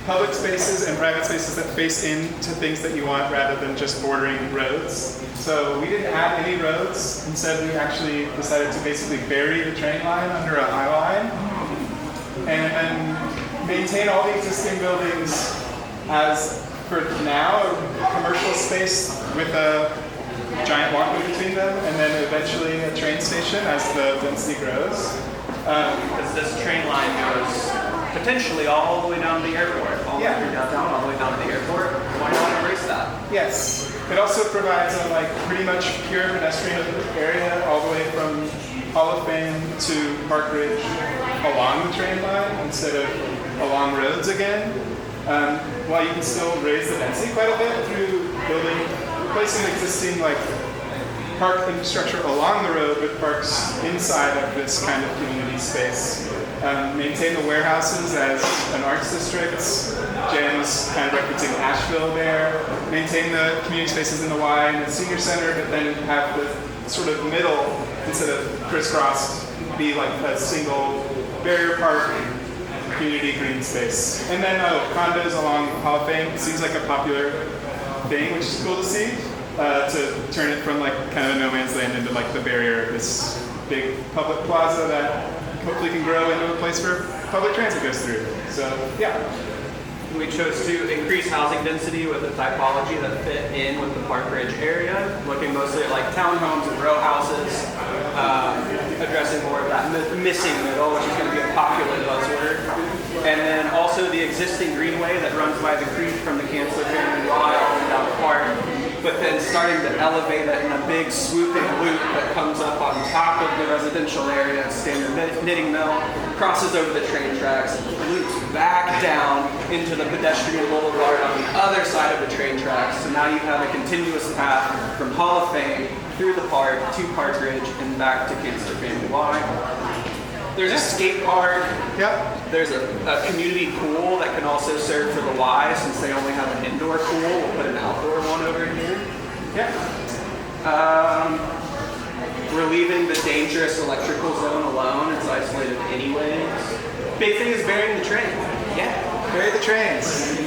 public spaces and private spaces that face into things that you want rather than just bordering roads. So we didn't add any roads. Instead, we actually decided to basically bury the train line under a high line and then maintain all the existing buildings as, for now, a commercial space with a giant walkway between them, and then eventually a train station as the density grows. Because this train line goes potentially all the way down to the airport, all the way through downtown, all the way down to the airport. Why not embrace that? Yes. It also provides a pretty much pure pedestrian area all the way from Hall of Fame to Park Ridge along the train line instead of along roads again. While you can still raise the density quite a bit through replacing existing park infrastructure along the road with parks inside of this kind of community space. Maintain the warehouses as an arts district. Jan was kind of referencing Asheville there. Maintain the community spaces in the Y and the senior center, but then have the sort of middle, instead of crisscrossed, be like a single barrier park community green space. And then condos along Hall of Fame seems like a popular thing, which is cool to see. To turn it from kind of a no man's land into the barrier of this big public plaza that hopefully can grow into a place where public transit goes through. So yeah. We chose to increase housing density with a typology that fit in with the Park Ridge area, looking mostly at townhomes and row houses, addressing more of that missing middle, which is going to be a popular buzzword. And then also the existing greenway that runs by the creek from the Canceller Family Y all the way down the park, but then starting to elevate it in a big swooping loop that comes up on top of the residential area, standard knitting mill, crosses over the train tracks, loops back down into the pedestrian boulevard on the other side of the train tracks. So now you have a continuous path from Hall of Fame through the park to Park Ridge and back to Canceller Family Y. There's a skate park. Yep. There's a community pool that can also serve for the Y, since they only have an indoor pool. We'll put an outdoor one over here. Yeah. We're leaving the dangerous electrical zone alone. It's isolated anyways. Big thing is burying the train. Yeah. Bury the trains.